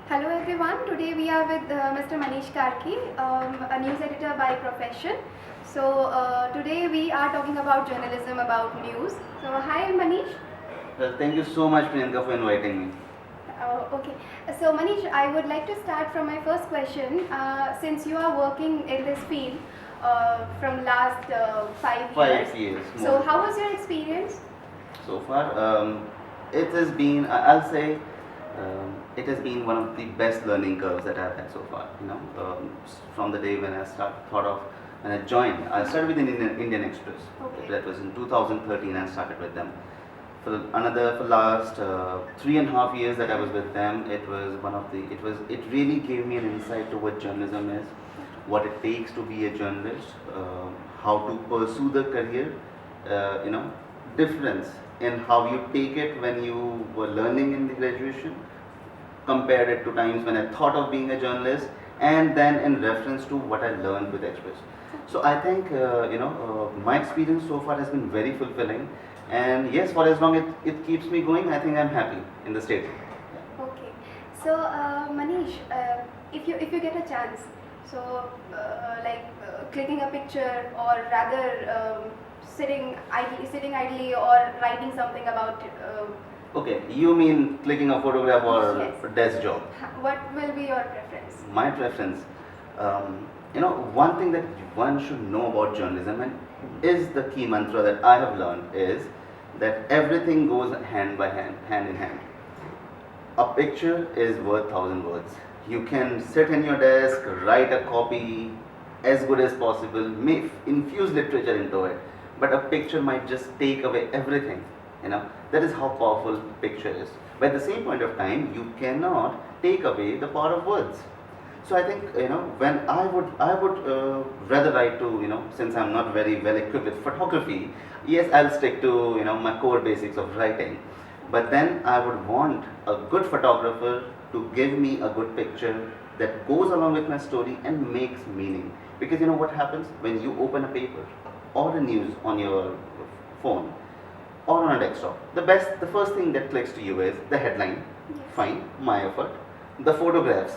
Hello everyone, today we are with Mr. Maneesh Karki, a news editor by profession. Today we are talking about journalism, about news. So hi Manish. Well, thank you so much, Priyanka, for inviting me. Okay, so Manish, I would like to start from my first question. Since you are working in this field from last 5 years, 5 years so more. how was your experience? So far, it has been, I'll say, it has been one of the best learning curves that I've had so far. From the day when I when I joined, I started with Indian Express. Okay. That was in 2013. I started with them. For last 3.5 years that I was with them, it really gave me an insight to what journalism is, what it takes to be a journalist, how to pursue the career, you know, difference in how you take it when you were learning in the graduation, compared it to times when I thought of being a journalist, and then in reference to what I learned with Express. So I think my experience so far has been very fulfilling, and yes, for as long it keeps me going, I think I'm happy in the state. Okay, so Manish, if you get a chance, so clicking a picture or rather sitting idly or writing something about. Okay, you mean clicking a photograph or Yes. a desk job? What will be your preference? My preference, one thing that one should know about journalism, and is the key mantra that I have learned, is that everything goes hand by hand, hand in hand. A picture is worth 1,000 words. You can sit in your desk, write a copy as good as possible, may infuse literature into it, but a picture might just take away everything. That is how powerful picture is. But at the same point of time, you cannot take away the power of words. So I think when I would rather write to since I'm not very well equipped with photography. Yes, I'll stick to my core basics of writing, but then I would want a good photographer to give me a good picture that goes along with my story and makes meaning. Because what happens when you open a paper or a news on your phone or on a desktop, the first thing that clicks to you is the headline. Yes. Fine, my effort. The photographs,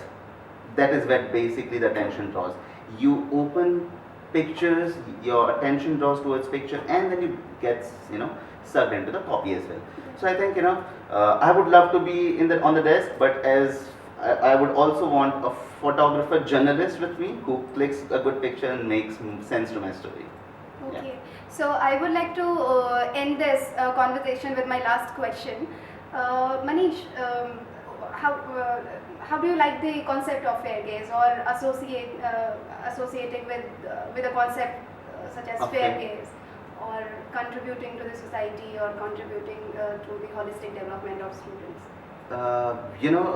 that is where basically the attention draws. You open pictures, your attention draws towards picture, and then you get sucked into the copy as well. So I think I would love to be on the desk, but as I would also want a photographer journalist with me who clicks a good picture and makes sense to my story. Okay, Yeah. so I would like to end this conversation with my last question. Manish, how do you like the concept of FairGaze or associating with a concept such as Okay. FairGaze or contributing to the society or contributing to the holistic development of students? Uh, you know,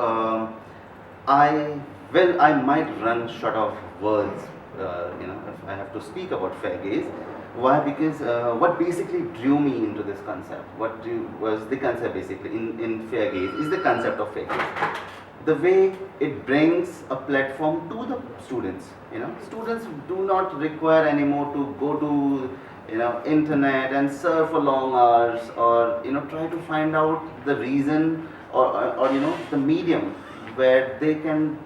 I might run short of words. If I have to speak about fair gaze. Why? Because what basically drew me into this concept, was the concept basically in fair gaze, is the concept of fair gaze. The way it brings a platform to the students. Students do not require anymore to go to internet and surf for long hours, or try to find out the reason, or the medium where they can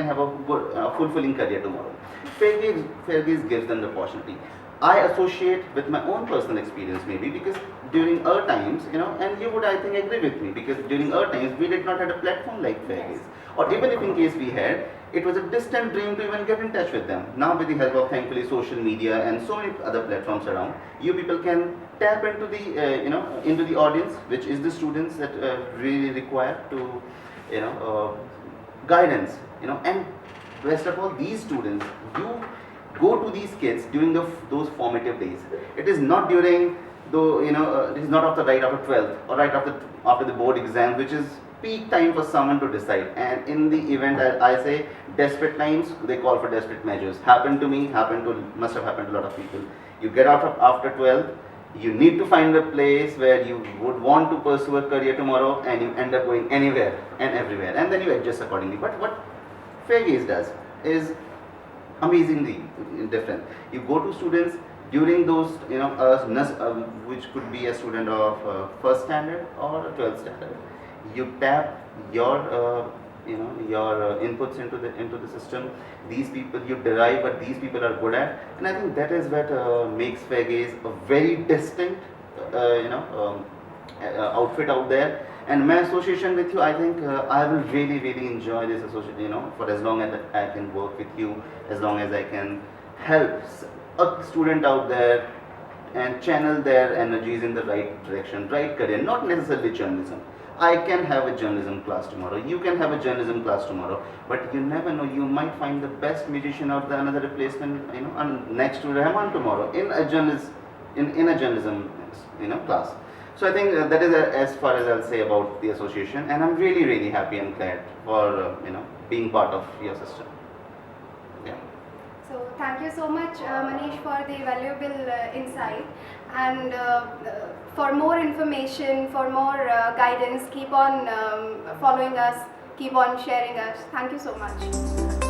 have a fulfilling career tomorrow. Fairgaze gives them the opportunity. I associate with my own personal experience, maybe because during our times, and you would, I think, agree with me, because during our times we did not have a platform like Fairgaze, or even if in case we had, it was a distant dream to even get in touch with them. Now, with the help of, thankfully, social media and so many other platforms around, you people can tap into the into the audience, which is the students that really require to guidance. And best of all, these students, you go to these kids during those formative days. It is not during though it is not right after 12th or right after the board exam, which is peak time for someone to decide. And in the event, I say, desperate times, they call for desperate measures. Happened to me, must have happened to a lot of people. You get out of after 12th, you need to find a place where you would want to pursue a career tomorrow, and you end up going anywhere and everywhere, and then you adjust accordingly. But what Fairgaze does is amazingly different. You go to students during those, which could be a student of first standard or 12th standard. You tap your inputs into the system. These people you derive what these people are good at, and I think that is what makes FairGaze a very distinct outfit out there. And my association with you, I think I will really enjoy this association, for as long as I can work with you, as long as I can help a student out there and channel their energies in the right direction, right career, not necessarily journalism. I can have a journalism class tomorrow, you can have a journalism class tomorrow, but you never know, you might find the best musician out there, another replacement, next to Rahman tomorrow in a in a journalism, class. So I think that is as far as I'll say about the association, and I'm really happy and glad for being part of your system. Yeah. So thank you so much, Maneesh, for the valuable insight. And for more information, for more guidance, keep on following us, keep on sharing us. Thank you so much.